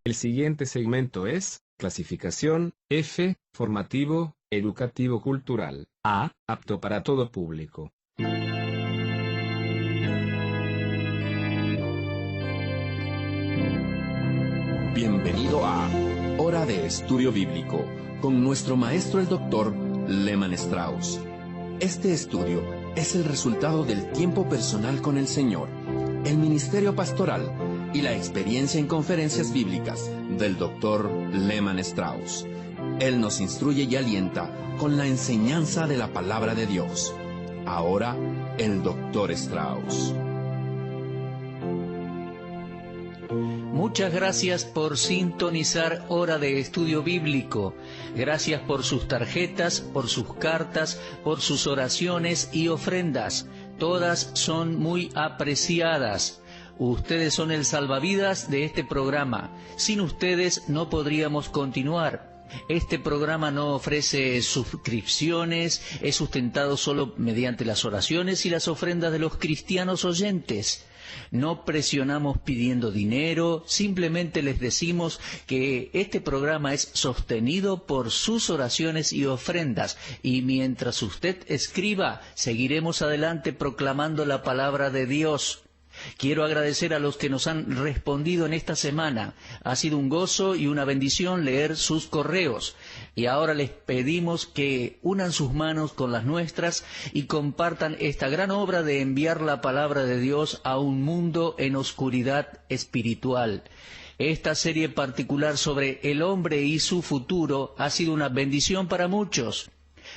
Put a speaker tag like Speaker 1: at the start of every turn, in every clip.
Speaker 1: El siguiente segmento es clasificación F, formativo, educativo cultural. A, apto para todo público.
Speaker 2: Bienvenido a Hora de Estudio Bíblico con nuestro maestro el Dr. Lehman Strauss. Este estudio es el resultado del tiempo personal con el Señor, el ministerio pastoral y la experiencia en conferencias bíblicas del Dr. Lehman Strauss. Él nos instruye y alienta con la enseñanza de la palabra de Dios. Ahora, el Dr. Strauss.
Speaker 3: Muchas gracias por sintonizar Hora de Estudio Bíblico. Gracias por sus tarjetas, por sus cartas, por sus oraciones y ofrendas. Todas son muy apreciadas. Ustedes son el salvavidas de este programa. Sin ustedes no podríamos continuar. Este programa no ofrece suscripciones, es sustentado solo mediante las oraciones y las ofrendas de los cristianos oyentes. No presionamos pidiendo dinero, simplemente les decimos que este programa es sostenido por sus oraciones y ofrendas, y mientras usted escriba, seguiremos adelante proclamando la palabra de Dios. Quiero agradecer a los que nos han respondido en esta semana. Ha sido un gozo y una bendición leer sus correos. Y ahora les pedimos que unan sus manos con las nuestras y compartan esta gran obra de enviar la palabra de Dios a un mundo en oscuridad espiritual. Esta serie particular sobre el hombre y su futuro ha sido una bendición para muchos.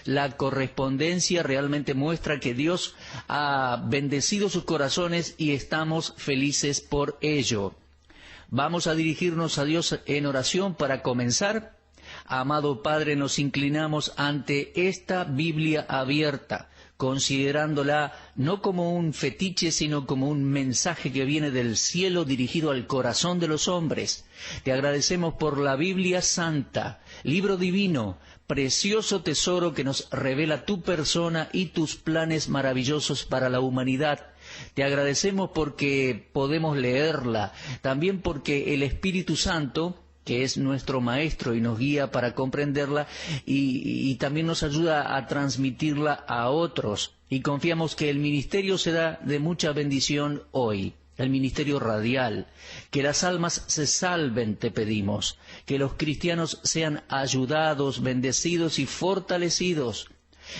Speaker 3: La correspondencia realmente muestra que Dios ha bendecido sus corazones y estamos felices por ello. Vamos a dirigirnos a Dios en oración para comenzar. Amado Padre, nos inclinamos ante esta Biblia abierta, considerándola no como un fetiche, sino como un mensaje que viene del cielo dirigido al corazón de los hombres. Te agradecemos por la Biblia Santa, libro divino, precioso tesoro que nos revela tu persona y tus planes maravillosos para la humanidad. Te agradecemos porque podemos leerla, también porque el Espíritu Santo, que es nuestro maestro y nos guía para comprenderla, y también nos ayuda a transmitirla a otros. Y confiamos que el ministerio será de mucha bendición hoy, el ministerio radial. Que las almas se salven, te pedimos. Que los cristianos sean ayudados, bendecidos y fortalecidos.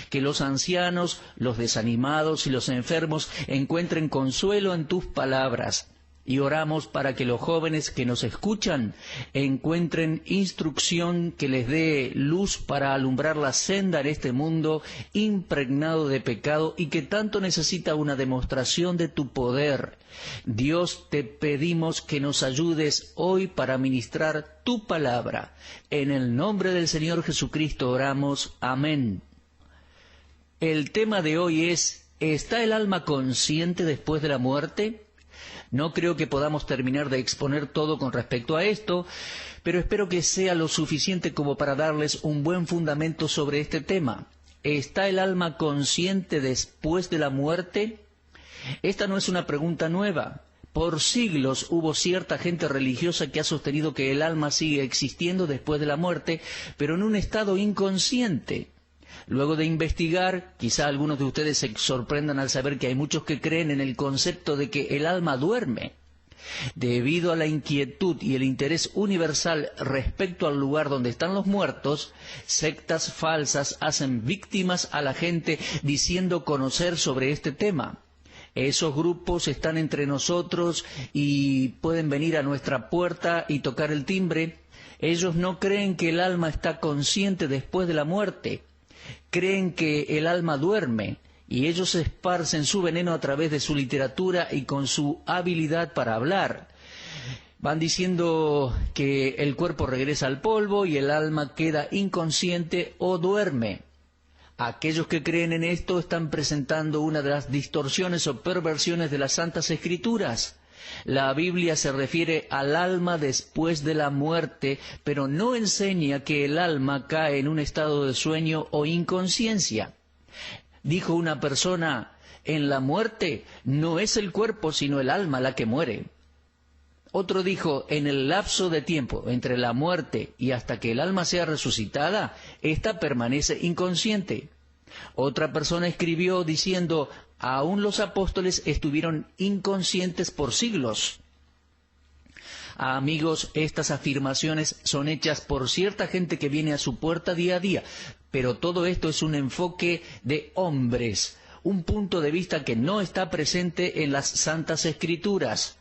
Speaker 3: Que los ancianos, los desanimados y los enfermos encuentren consuelo en tus palabras. Y oramos para que los jóvenes que nos escuchan encuentren instrucción que les dé luz para alumbrar la senda en este mundo impregnado de pecado y que tanto necesita una demostración de tu poder. Dios, te pedimos que nos ayudes hoy para ministrar tu palabra. En el nombre del Señor Jesucristo oramos. Amén. El tema de hoy es: ¿está el alma consciente después de la muerte? No creo que podamos terminar de exponer todo con respecto a esto, pero espero que sea lo suficiente como para darles un buen fundamento sobre este tema. ¿Está el alma consciente después de la muerte? Esta no es una pregunta nueva. Por siglos hubo cierta gente religiosa que ha sostenido que el alma sigue existiendo después de la muerte, pero en un estado inconsciente. Luego de investigar, quizá algunos de ustedes se sorprendan al saber que hay muchos que creen en el concepto de que el alma duerme. Debido a la inquietud y el interés universal respecto al lugar donde están los muertos, sectas falsas hacen víctimas a la gente diciendo conocer sobre este tema. Esos grupos están entre nosotros y pueden venir a nuestra puerta y tocar el timbre. Ellos no creen que el alma está consciente después de la muerte. Creen que el alma duerme, y ellos esparcen su veneno a través de su literatura y con su habilidad para hablar. Van diciendo que el cuerpo regresa al polvo y el alma queda inconsciente o duerme. Aquellos que creen en esto están presentando una de las distorsiones o perversiones de las Santas Escrituras. La Biblia se refiere al alma después de la muerte, pero no enseña que el alma cae en un estado de sueño o inconsciencia. Dijo una persona: en la muerte no es el cuerpo sino el alma la que muere. Otro dijo, en el lapso de tiempo entre la muerte y hasta que el alma sea resucitada, ésta permanece inconsciente. Otra persona escribió diciendo, aún los apóstoles estuvieron inconscientes por siglos. Amigos, estas afirmaciones son hechas por cierta gente que viene a su puerta día a día, pero todo esto es un enfoque de hombres, un punto de vista que no está presente en las Santas Escrituras.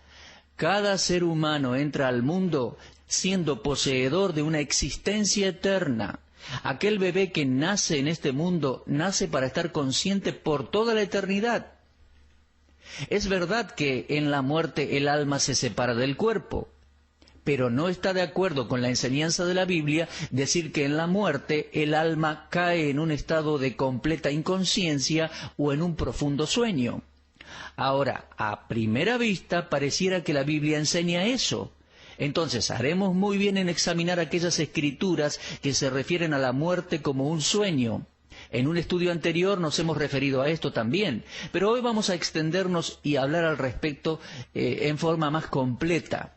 Speaker 3: Cada ser humano entra al mundo siendo poseedor de una existencia eterna. Aquel bebé que nace en este mundo nace para estar consciente por toda la eternidad. Es verdad que en la muerte el alma se separa del cuerpo, pero no está de acuerdo con la enseñanza de la Biblia decir que en la muerte el alma cae en un estado de completa inconsciencia o en un profundo sueño. Ahora, a primera vista pareciera que la Biblia enseña eso. Entonces, haremos muy bien en examinar aquellas escrituras que se refieren a la muerte como un sueño. En un estudio anterior nos hemos referido a esto también, pero hoy vamos a extendernos y hablar al respecto en forma más completa.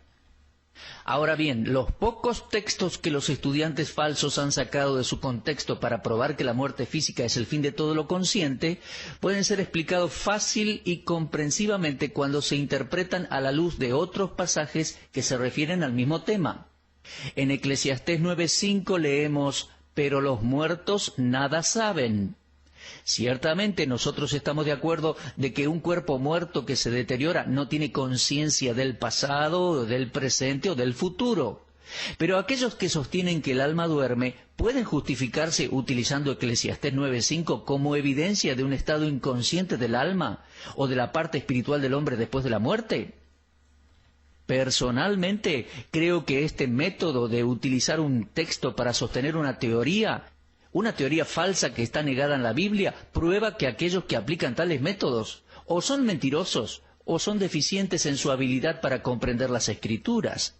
Speaker 3: Ahora bien, los pocos textos que los estudiantes falsos han sacado de su contexto para probar que la muerte física es el fin de todo lo consciente, pueden ser explicados fácil y comprensivamente cuando se interpretan a la luz de otros pasajes que se refieren al mismo tema. En Eclesiastés 9:5 leemos, pero los muertos nada saben. Ciertamente nosotros estamos de acuerdo de que un cuerpo muerto que se deteriora no tiene conciencia del pasado, del presente o del futuro. Pero aquellos que sostienen que el alma duerme pueden justificarse utilizando Eclesiastés 9:5 como evidencia de un estado inconsciente del alma o de la parte espiritual del hombre después de la muerte. Personalmente creo que este método de utilizar un texto para sostener una teoría falsa que está negada en la Biblia, prueba que aquellos que aplican tales métodos o son mentirosos o son deficientes en su habilidad para comprender las Escrituras.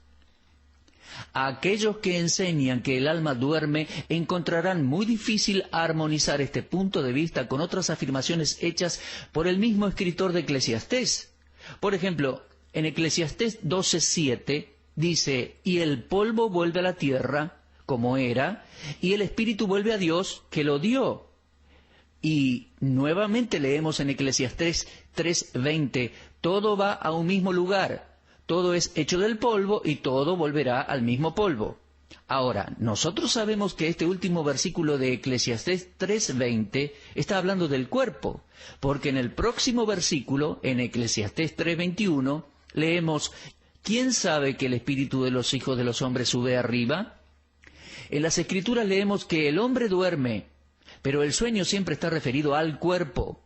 Speaker 3: Aquellos que enseñan que el alma duerme encontrarán muy difícil armonizar este punto de vista con otras afirmaciones hechas por el mismo escritor de Eclesiastés. Por ejemplo, en Eclesiastés 12:7 dice, y el polvo vuelve a la tierra, como era, y el espíritu vuelve a Dios, que lo dio. Y nuevamente leemos en Eclesiastés 3:20, todo va a un mismo lugar, todo es hecho del polvo y todo volverá al mismo polvo. Ahora, nosotros sabemos que este último versículo de Eclesiastés 3:20 está hablando del cuerpo, porque en el próximo versículo, en Eclesiastés 3:21, leemos, ¿quién sabe que el espíritu de los hijos de los hombres sube arriba? En las Escrituras leemos que el hombre duerme, pero el sueño siempre está referido al cuerpo.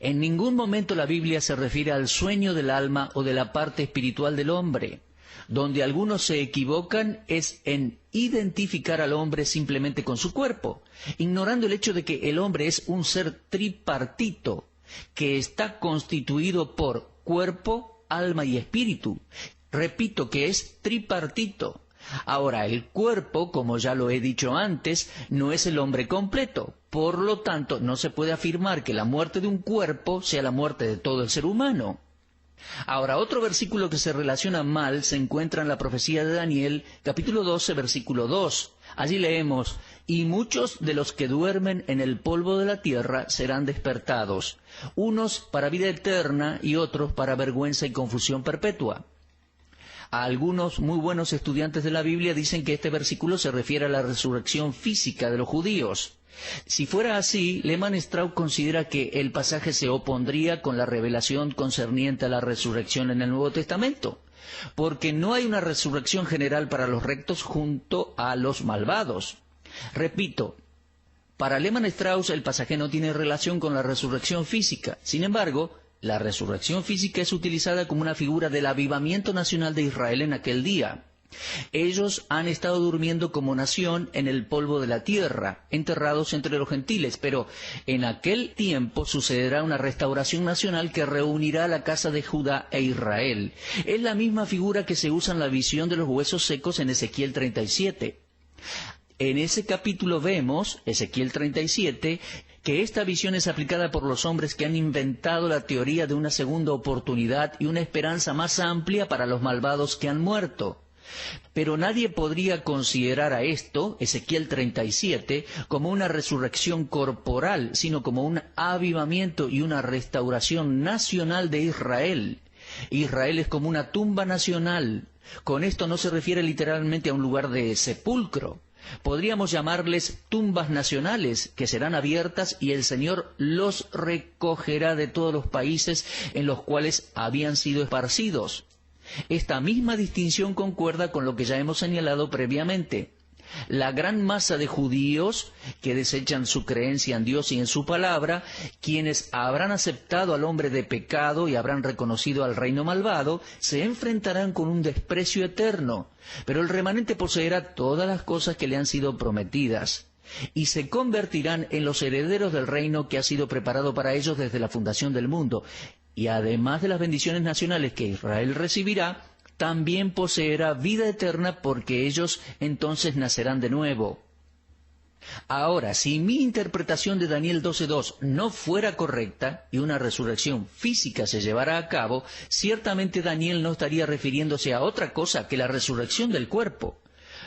Speaker 3: En ningún momento la Biblia se refiere al sueño del alma o de la parte espiritual del hombre. Donde algunos se equivocan es en identificar al hombre simplemente con su cuerpo, ignorando el hecho de que el hombre es un ser tripartito, que está constituido por cuerpo, alma y espíritu. Repito que es tripartito. Ahora, el cuerpo, como ya lo he dicho antes, no es el hombre completo. Por lo tanto, no se puede afirmar que la muerte de un cuerpo sea la muerte de todo el ser humano. Ahora, otro versículo que se relaciona mal se encuentra en la profecía de Daniel, capítulo 12, versículo 2. Allí leemos, y muchos de los que duermen en el polvo de la tierra serán despertados, unos para vida eterna y otros para vergüenza y confusión perpetua. Algunos muy buenos estudiantes de la Biblia dicen que este versículo se refiere a la resurrección física de los judíos. Si fuera así, Lehmann Strauss considera que el pasaje se opondría con la revelación concerniente a la resurrección en el Nuevo Testamento, porque no hay una resurrección general para los rectos junto a los malvados. Repito, para Lehmann Strauss el pasaje no tiene relación con la resurrección física. Sin embargo, la resurrección física es utilizada como una figura del avivamiento nacional de Israel en aquel día. Ellos han estado durmiendo como nación en el polvo de la tierra, enterrados entre los gentiles, pero en aquel tiempo sucederá una restauración nacional que reunirá a la casa de Judá e Israel. Es la misma figura que se usa en la visión de los huesos secos en Ezequiel 37. En ese capítulo vemos, Ezequiel 37, que esta visión es aplicada por los hombres que han inventado la teoría de una segunda oportunidad y una esperanza más amplia para los malvados que han muerto. Pero nadie podría considerar a esto, Ezequiel 37, como una resurrección corporal, sino como un avivamiento y una restauración nacional de Israel. Israel es como una tumba nacional. Con esto no se refiere literalmente a un lugar de sepulcro. Podríamos llamarles tumbas nacionales, que serán abiertas y el Señor los recogerá de todos los países en los cuales habían sido esparcidos. Esta misma distinción concuerda con lo que ya hemos señalado previamente. La gran masa de judíos que desechan su creencia en Dios y en su palabra, quienes habrán aceptado al hombre de pecado y habrán reconocido al reino malvado, se enfrentarán con un desprecio eterno, pero el remanente poseerá todas las cosas que le han sido prometidas, y se convertirán en los herederos del reino que ha sido preparado para ellos desde la fundación del mundo. Y además de las bendiciones nacionales que Israel recibirá, también poseerá vida eterna porque ellos entonces nacerán de nuevo. Ahora, si mi interpretación de Daniel 12:2 no fuera correcta y una resurrección física se llevara a cabo, ciertamente Daniel no estaría refiriéndose a otra cosa que la resurrección del cuerpo.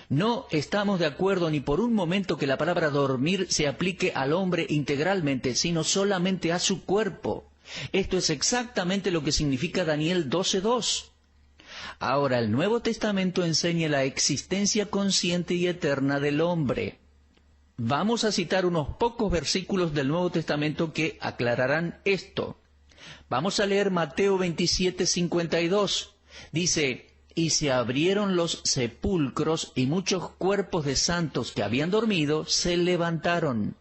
Speaker 3: No estamos de acuerdo ni por un momento que la palabra dormir se aplique al hombre integralmente, sino solamente a su cuerpo. Esto es exactamente lo que significa Daniel 12:2. Ahora, el Nuevo Testamento enseña la existencia consciente y eterna del hombre. Vamos a citar unos pocos versículos del Nuevo Testamento que aclararán esto. Vamos a leer Mateo 27:52. Dice: «Y se abrieron los sepulcros, y muchos cuerpos de santos que habían dormido se levantaron».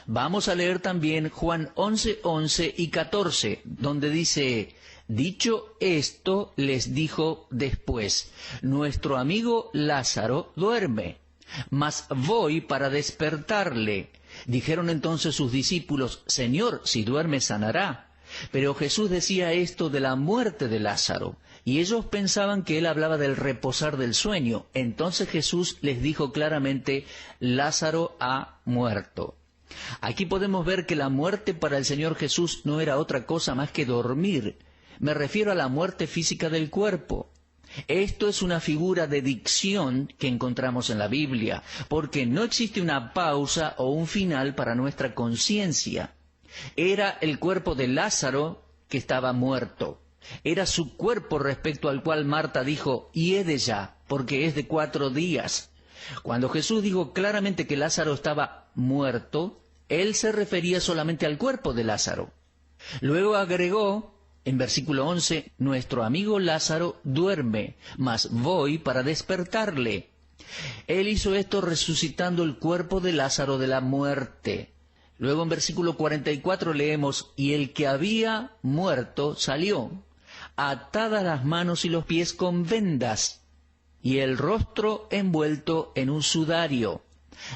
Speaker 3: Vamos a leer también Juan 11:11 y 14, donde dice: «Dicho esto, les dijo después: nuestro amigo Lázaro duerme, mas voy para despertarle». Dijeron entonces sus discípulos: «Señor, si duerme sanará». Pero Jesús decía esto de la muerte de Lázaro, y ellos pensaban que él hablaba del reposar del sueño. Entonces Jesús les dijo claramente: «Lázaro ha muerto». Aquí podemos ver que la muerte para el Señor Jesús no era otra cosa más que dormir. Me refiero a la muerte física del cuerpo. Esto es una figura de dicción que encontramos en la Biblia, porque no existe una pausa o un final para nuestra conciencia. Era el cuerpo de Lázaro que estaba muerto. Era su cuerpo respecto al cual Marta dijo: «Hiede ya, porque es de 4 días». Cuando Jesús dijo claramente que Lázaro estaba muerto, él se refería solamente al cuerpo de Lázaro. Luego agregó, en versículo 11, «Nuestro amigo Lázaro duerme, mas voy para despertarle». Él hizo esto resucitando el cuerpo de Lázaro de la muerte. Luego en versículo 44 leemos: «Y el que había muerto salió, atadas las manos y los pies con vendas, y el rostro envuelto en un sudario».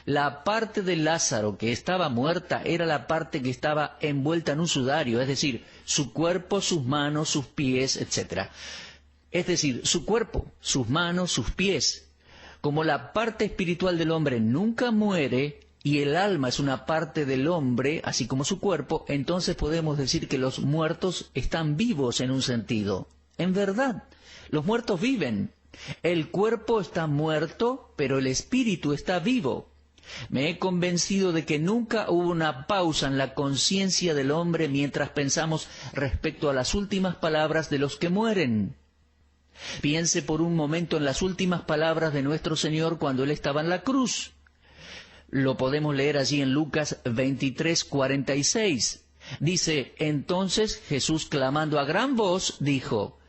Speaker 3: La parte de Lázaro que estaba muerta era la parte que estaba envuelta en un sudario, es decir, su cuerpo, sus manos, sus pies, etc. Es decir, su cuerpo, sus manos, sus pies. Como la parte espiritual del hombre nunca muere y el alma es una parte del hombre, así como su cuerpo, entonces podemos decir que los muertos están vivos en un sentido. En verdad, los muertos viven. El cuerpo está muerto, pero el espíritu está vivo. Me he convencido de que nunca hubo una pausa en la conciencia del hombre mientras pensamos respecto a las últimas palabras de los que mueren. Piense por un momento en las últimas palabras de nuestro Señor cuando Él estaba en la cruz. Lo podemos leer allí en Lucas 23:46. Dice: «Entonces Jesús, clamando a gran voz, dijo: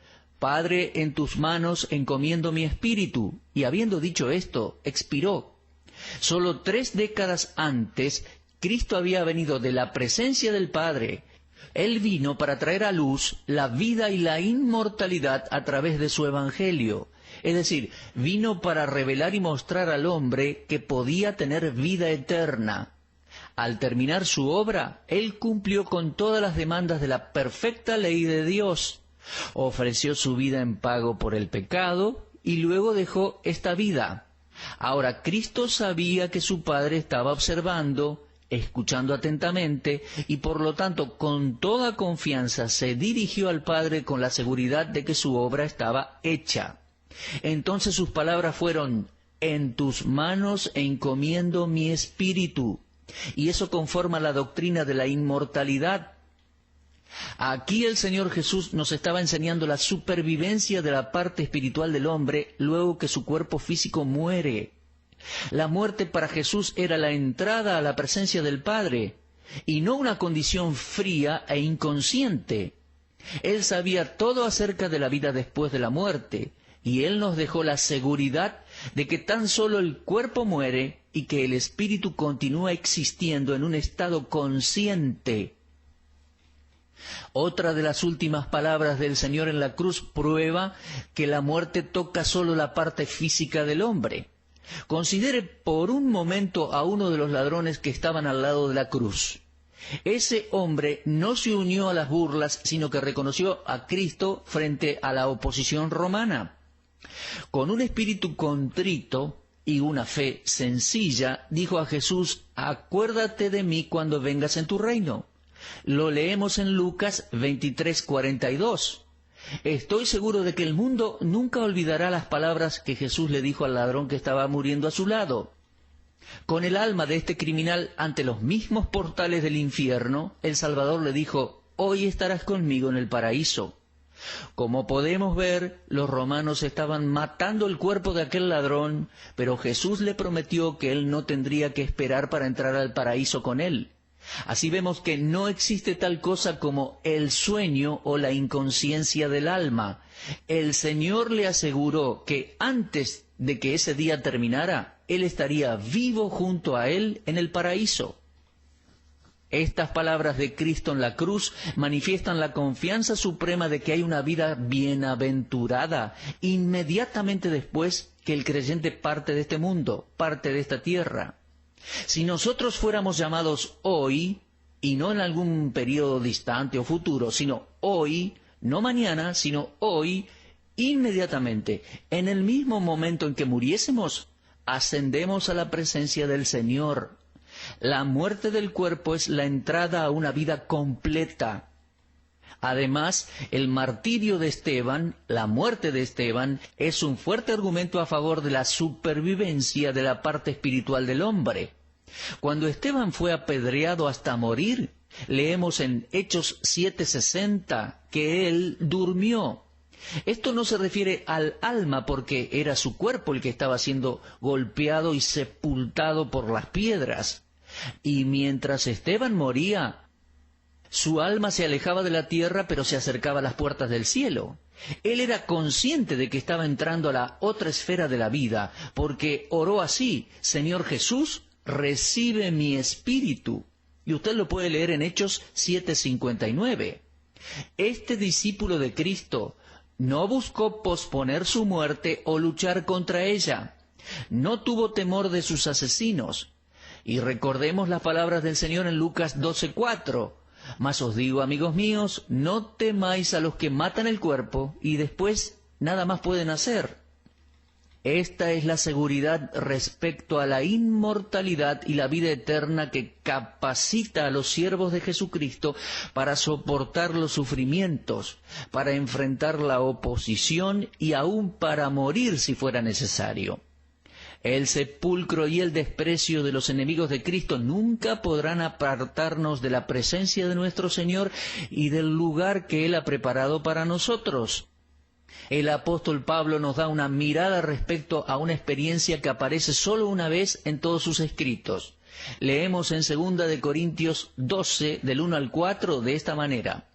Speaker 3: Padre, en tus manos encomiendo mi espíritu». Y habiendo dicho esto, expiró. Solo 3 décadas antes, Cristo había venido de la presencia del Padre. Él vino para traer a luz la vida y la inmortalidad a través de su Evangelio. Es decir, vino para revelar y mostrar al hombre que podía tener vida eterna. Al terminar su obra, Él cumplió con todas las demandas de la perfecta ley de Dios. Ofreció su vida en pago por el pecado y luego dejó esta vida. Ahora, Cristo sabía que su Padre estaba observando. escuchando atentamente, y por lo tanto con toda confianza se dirigió al Padre con la seguridad de que su obra estaba hecha. Entonces sus palabras fueron: en tus manos encomiendo mi espíritu. Y eso conforma la doctrina de la inmortalidad. Aquí el Señor Jesús nos estaba enseñando la supervivencia de la parte espiritual del hombre luego que su cuerpo físico muere. La muerte para Jesús era la entrada a la presencia del Padre, y no una condición fría e inconsciente. Él sabía todo acerca de la vida después de la muerte, y Él nos dejó la seguridad de que tan solo el cuerpo muere y que el espíritu continúa existiendo en un estado consciente. Otra de las últimas palabras del Señor en la cruz prueba que la muerte toca solo la parte física del hombre. Considere por un momento a uno de los ladrones que estaban al lado de la cruz. Ese hombre no se unió a las burlas, sino que reconoció a Cristo frente a la oposición romana. Con un espíritu contrito y una fe sencilla, dijo a Jesús: acuérdate de mí cuando vengas en tu reino. Lo leemos en Lucas 23:42. Estoy seguro de que el mundo nunca olvidará las palabras que Jesús le dijo al ladrón que estaba muriendo a su lado. Con el alma de este criminal ante los mismos portales del infierno, el Salvador le dijo: hoy estarás conmigo en el paraíso. Como podemos ver, los romanos estaban matando el cuerpo de aquel ladrón, pero Jesús le prometió que él no tendría que esperar para entrar al paraíso con él. Así vemos que no existe tal cosa como el sueño o la inconsciencia del alma. El Señor le aseguró que antes de que ese día terminara, Él estaría vivo junto a Él en el paraíso. Estas palabras de Cristo en la cruz manifiestan la confianza suprema de que hay una vida bienaventurada inmediatamente después que el creyente parte de este mundo, parte de esta tierra. Si nosotros fuéramos llamados hoy, y no en algún periodo distante o futuro, sino hoy, no mañana, sino hoy, inmediatamente, en el mismo momento en que muriésemos, ascendemos a la presencia del Señor. La muerte del cuerpo es la entrada a una vida completa. Además, el martirio de Esteban, la muerte de Esteban, es un fuerte argumento a favor de la supervivencia de la parte espiritual del hombre. Cuando Esteban fue apedreado hasta morir, leemos en Hechos 7:60 que él durmió. Esto no se refiere al alma porque era su cuerpo el que estaba siendo golpeado y sepultado por las piedras. Y mientras Esteban moría, su alma se alejaba de la tierra, pero se acercaba a las puertas del cielo. Él era consciente de que estaba entrando a la otra esfera de la vida, porque oró así: Señor Jesús, recibe mi espíritu. Y usted lo puede leer en Hechos 7:59. Este discípulo de Cristo no buscó posponer su muerte o luchar contra ella. No tuvo temor de sus asesinos. Y recordemos las palabras del Señor en Lucas 12:4. Mas os digo, amigos míos, no temáis a los que matan el cuerpo y después nada más pueden hacer. Esta es la seguridad respecto a la inmortalidad y la vida eterna que capacita a los siervos de Jesucristo para soportar los sufrimientos, para enfrentar la oposición y aún para morir si fuera necesario. El sepulcro y el desprecio de los enemigos de Cristo nunca podrán apartarnos de la presencia de nuestro Señor y del lugar que Él ha preparado para nosotros. El apóstol Pablo nos da una mirada respecto a una experiencia que aparece solo una vez en todos sus escritos. Leemos en 2 de Corintios 12, del 1 al 4, de esta manera: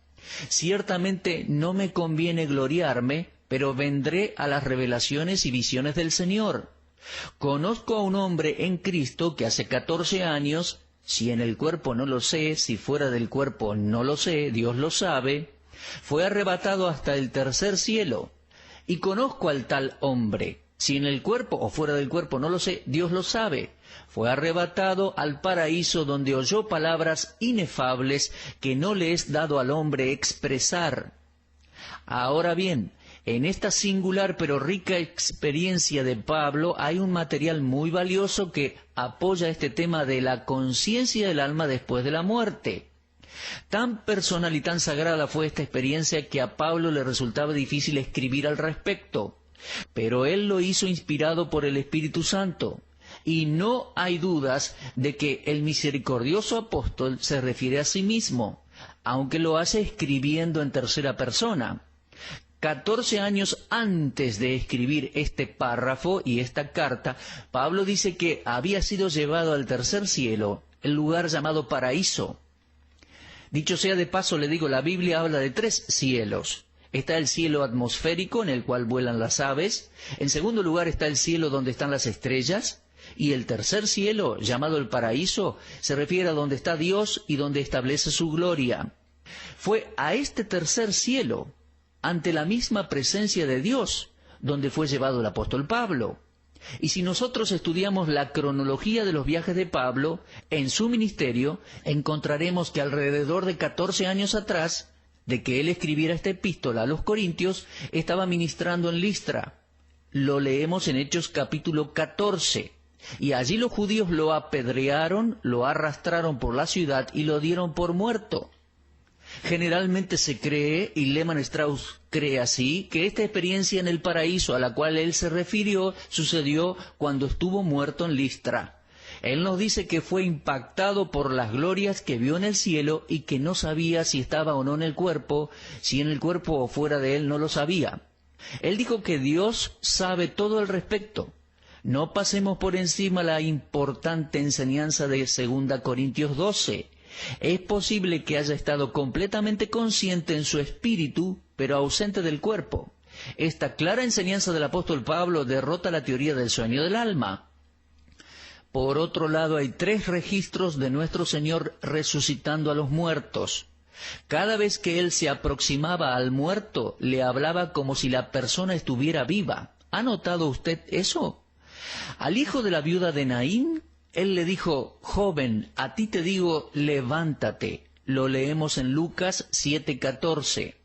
Speaker 3: ciertamente no me conviene gloriarme, pero vendré a las revelaciones y visiones del Señor. Conozco a un hombre en Cristo que hace 14 años, si en el cuerpo no lo sé, si fuera del cuerpo no lo sé, Dios lo sabe, fue arrebatado hasta el tercer cielo. Y conozco al tal hombre, si en el cuerpo o fuera del cuerpo no lo sé, Dios lo sabe. Fue arrebatado al paraíso, donde oyó palabras inefables que no le es dado al hombre expresar. Ahora bien, En esta singular pero rica experiencia de Pablo hay un material muy valioso que apoya este tema de la conciencia del alma después de la muerte. Tan personal y tan sagrada fue esta experiencia que a Pablo le resultaba difícil escribir al respecto, pero él lo hizo inspirado por el Espíritu Santo. Y no hay dudas de que el misericordioso apóstol se refiere a sí mismo, aunque lo hace escribiendo en tercera persona. 14 años antes de escribir este párrafo y esta carta, Pablo dice que había sido llevado al tercer cielo, el lugar llamado paraíso. Dicho sea de paso, le digo, la Biblia habla de 3 cielos. Está el cielo atmosférico, en el cual vuelan las aves. En segundo lugar está el cielo donde están las estrellas. Y el tercer cielo, llamado el paraíso, se refiere a donde está Dios y donde establece su gloria. Fue a este tercer cielo, ante la misma presencia de Dios, donde fue llevado el apóstol Pablo. Y si nosotros estudiamos la cronología de los viajes de Pablo en su ministerio, encontraremos que alrededor de 14 años atrás de que él escribiera esta epístola a los Corintios, estaba ministrando en Listra. Lo leemos en Hechos capítulo 14. Y allí los judíos lo apedrearon, lo arrastraron por la ciudad y lo dieron por muerto. Generalmente se cree, y Lehmann Strauss cree así, que esta experiencia en el paraíso a la cual él se refirió sucedió cuando estuvo muerto en Listra. Él nos dice que fue impactado por las glorias que vio en el cielo y que no sabía si estaba o no en el cuerpo, si en el cuerpo o fuera de él, no lo sabía. Él dijo que Dios sabe todo al respecto. No pasemos por encima la importante enseñanza de 2 Corintios 12. Es posible que haya estado completamente consciente en su espíritu, pero ausente del cuerpo. Esta clara enseñanza del apóstol Pablo derrota la teoría del sueño del alma. Por otro lado, hay 3 registros de nuestro Señor resucitando a los muertos. Cada vez que Él se aproximaba al muerto, le hablaba como si la persona estuviera viva. ¿Ha notado usted eso? Al hijo de la viuda de Naín, Él le dijo: joven, a ti te digo, levántate. Lo leemos en Lucas 7:14.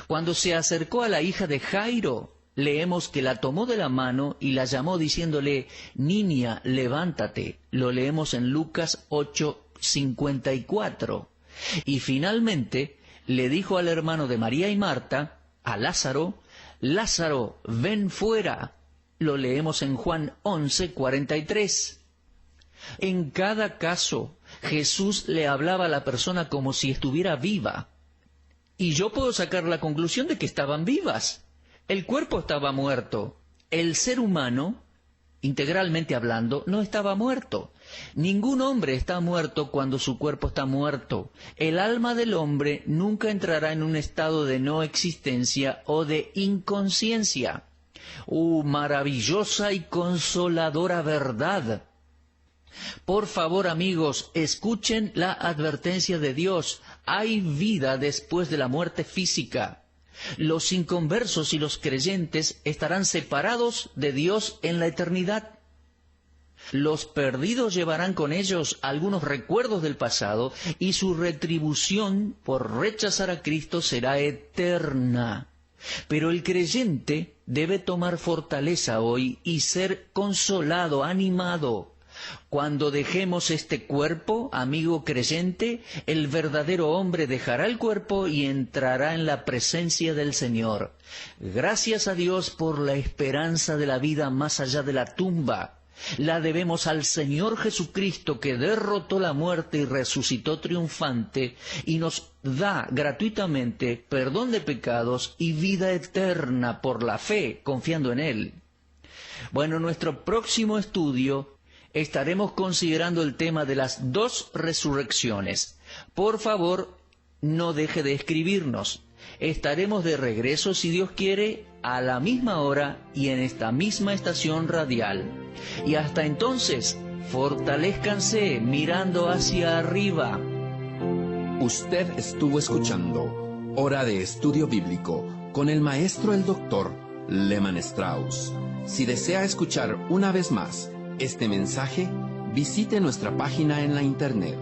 Speaker 3: Cuando se acercó a la hija de Jairo, leemos que la tomó de la mano y la llamó diciéndole: niña, levántate. Lo leemos en Lucas 8:54. Y finalmente le dijo al hermano de María y Marta, a Lázaro: Lázaro, ven fuera. Lo leemos en Juan 11:43. En cada caso, Jesús le hablaba a la persona como si estuviera viva. Y yo puedo sacar la conclusión de que estaban vivas. El cuerpo estaba muerto. El ser humano, integralmente hablando, no estaba muerto. Ningún hombre está muerto cuando su cuerpo está muerto. El alma del hombre nunca entrará en un estado de no existencia o de inconsciencia. Maravillosa y consoladora verdad. Por favor, amigos, escuchen la advertencia de Dios. Hay vida después de la muerte física. Los inconversos y los creyentes estarán separados de Dios en la eternidad. Los perdidos llevarán con ellos algunos recuerdos del pasado y su retribución por rechazar a Cristo será eterna. Pero el creyente debe tomar fortaleza hoy y ser consolado, animado. Cuando dejemos este cuerpo, amigo creyente, el verdadero hombre dejará el cuerpo y entrará en la presencia del Señor. Gracias a Dios por la esperanza de la vida más allá de la tumba. La debemos al Señor Jesucristo, que derrotó la muerte y resucitó triunfante y nos da gratuitamente perdón de pecados y vida eterna por la fe, confiando en Él. Bueno, en nuestro próximo estudio estaremos considerando el tema de las 2 resurrecciones. Por favor, no deje de escribirnos. Estaremos de regreso, si Dios quiere, a la misma hora y en esta misma estación radial. Y hasta entonces, fortalézcanse mirando hacia arriba.
Speaker 2: Usted estuvo escuchando Hora de Estudio Bíblico con el maestro el doctor Lehmann Strauss. Si desea escuchar una vez más este mensaje, visite nuestra página en la internet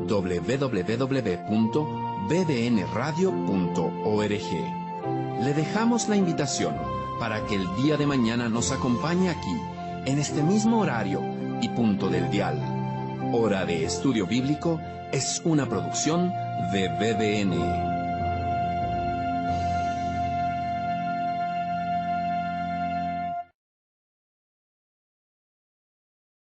Speaker 2: www.bbnradio.org. Le dejamos la invitación para que el día de mañana nos acompañe aquí, en este mismo horario y punto del dial. Hora de Estudio Bíblico es una producción de BBN.